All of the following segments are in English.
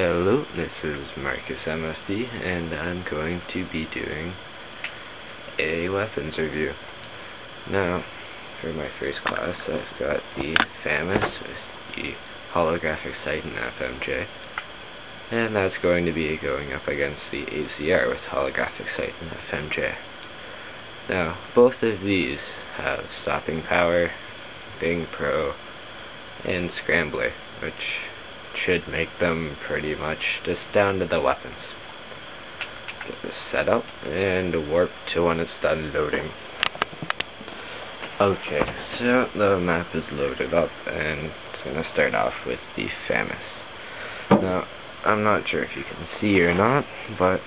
Hello, this is Marcus MFD, and I'm going to be doing a weapons review. Now, for my first class, I've got the FAMAS with the holographic sight and FMJ, and that's going to be going up against the ACR with holographic sight and FMJ. Now, both of these have stopping power, Bing Pro, and Scrambler, which should make them pretty much just down to the weapons. Get this set up and warp to when it's done loading. Okay, so the map is loaded up and it's going to start off with the FAMAS. Now, I'm not sure if you can see or not, but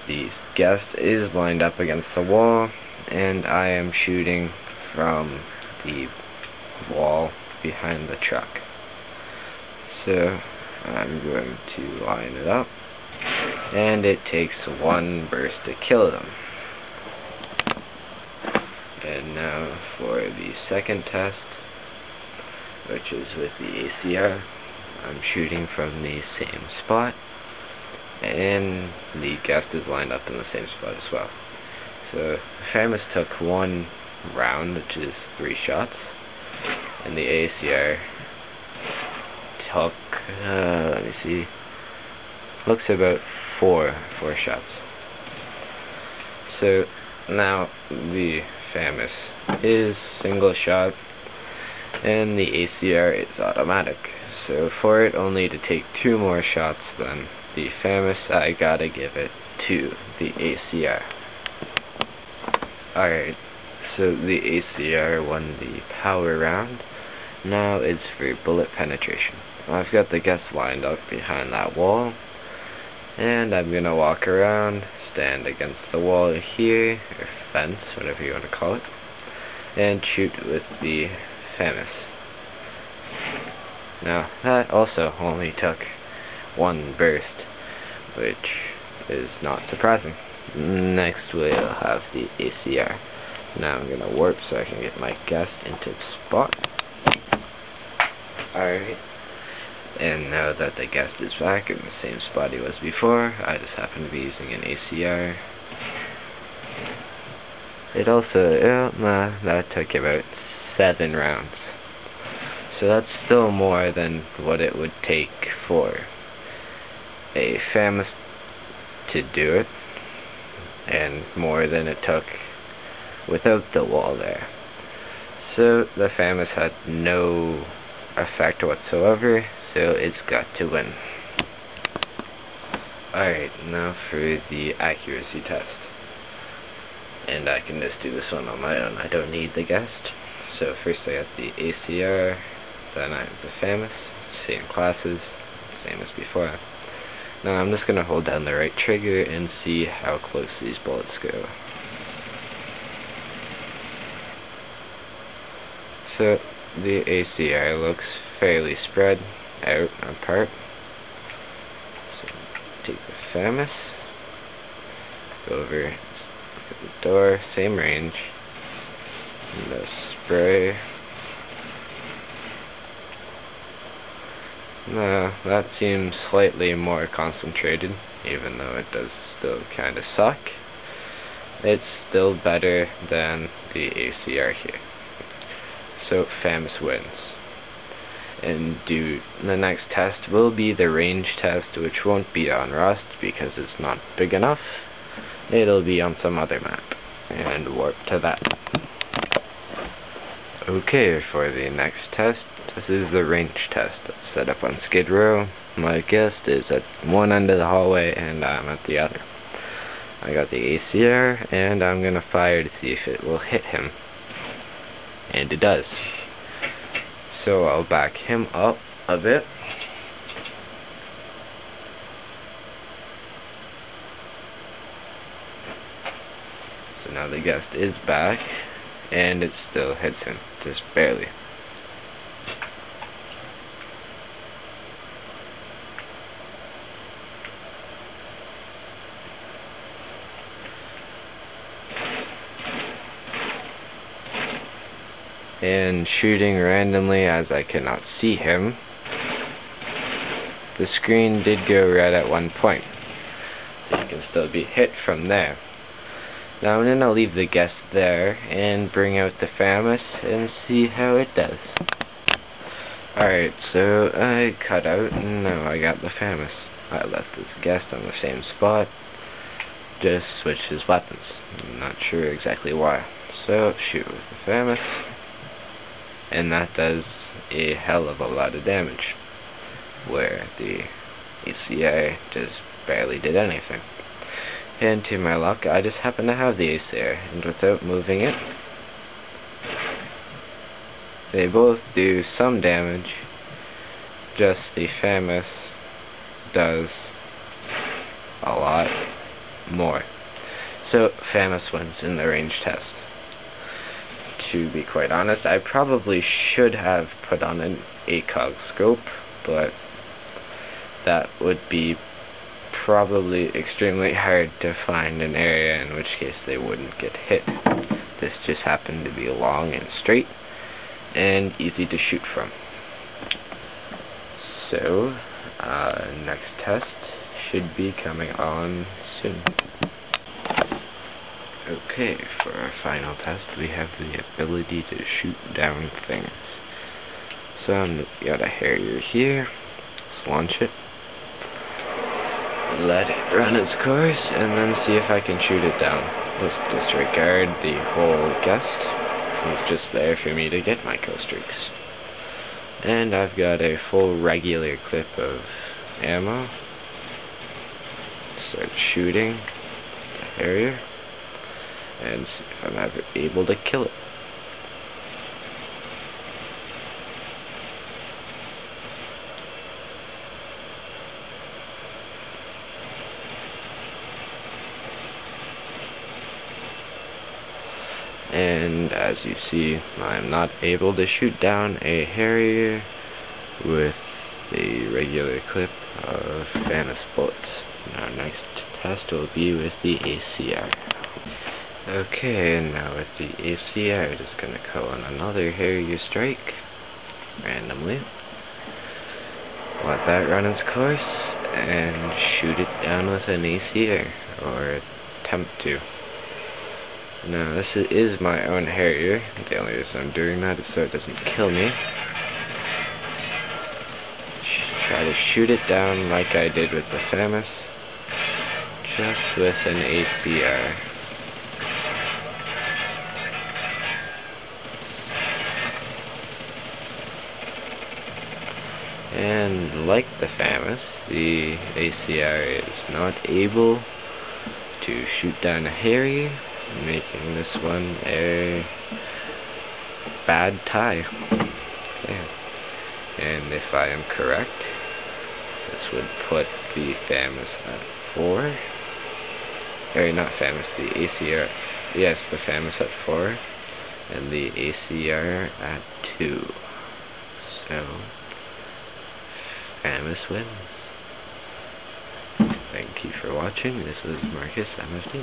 the guest is lined up against the wall and I am shooting from the wall behind the truck. So I'm going to line it up, and it takes one burst to kill them. And now for the second test, which is with the ACR. I'm shooting from the same spot, and the guest is lined up in the same spot as well. So FAMAS took one round, which is 3 shots, and the ACR took, let me see, looks about four shots. So now the FAMAS is single shot and the ACR is automatic. So for it only to take 2 more shots than the FAMAS, I gotta give it to the ACR. Alright, so the ACR won the power round. Now it's for bullet penetration. I've got the guest lined up behind that wall, and I'm gonna walk around, stand against the wall here, or fence, whatever you want to call it, and shoot with the FAMAS. Now, that also only took 1 burst, which is not surprising. Next we'll have the ACR. Now I'm gonna warp so I can get my guest into the spot. Alright. And now that the guest is back in the same spot he was before, I just happen to be using an ACR. It also, that took about 7 rounds. So that's still more than what it would take for a FAMAS to do it, and more than it took without the wall there. So the FAMAS had no effect whatsoever, so it's got to win. Alright, now for the accuracy test. And I can just do this one on my own, I don't need the guest. So first I got the ACR, then I have the FAMAS, same classes, same as before. Now I'm just going to hold down the right trigger and see how close these bullets go. So the ACR looks fairly spread out apart. So take the FAMAS, go over, look at the door, same range, and the spray. No, that seems slightly more concentrated, even though it does still kind of suck. It's still better than the ACR here. So FAMAS wins. And the next test will be the range test, which won't be on Rust because it's not big enough. It'll be on some other map, and warp to that. Okay, for the next test, this is the range test that's set up on Skid Row. My guest is at one end of the hallway and I'm at the other. I got the ACR and I'm gonna fire to see if it will hit him. And it does. So I'll back him up a bit. So now the guest is back, and it still hits him, just barely. And shooting randomly as I cannot see him, the screen did go red at one point, so you can still be hit from there. Now I'm going to leave the guest there and bring out the FAMAS and see how it does. Alright, so I cut out and now I got the FAMAS. I left this guest on the same spot, just switched his weapons. I'm not sure exactly why. So shoot with the FAMAS, and that does a hell of a lot of damage, where the ACR just barely did anything. And to my luck, I just happen to have the ACR, and without moving it, they both do some damage, just the FAMAS does a lot more. So FAMAS wins in the range test. To be quite honest, I probably should have put on an ACOG scope, but that would be probably extremely hard to find an area in which case they wouldn't get hit. This just happened to be long and straight and easy to shoot from. So next test should be coming on soon. Okay, for our final test we have the ability to shoot down things. So I've got a Harrier here. Let's launch it. Let it run its course and then see if I can shoot it down. Let's disregard the whole guest. He's just there for me to get my kill streaks. And I've got a full regular clip of ammo. Start shooting the Harrier and see if I'm ever able to kill it. And as you see, I'm not able to shoot down a Harrier with the regular clip of FAMAS bullets. Our next test will be with the ACR. Okay, and now with the ACR, just gonna call on another Harrier strike randomly. Let that run its course and shoot it down with an ACR, or attempt to. Now this is my own Harrier. The only reason I'm doing that is so it doesn't kill me. Try to shoot it down like I did with the FAMAS, just with an ACR. And like the FAMAS, the ACR is not able to shoot down a Harrier, making this one a bad tie. Yeah. And if I am correct, this would put the FAMAS at 4. Or not FAMAS, the ACR. Yes, the FAMAS at 4, and the ACR at 2. So FAMAS wins. Thank you for watching. This was Marcus, MFD.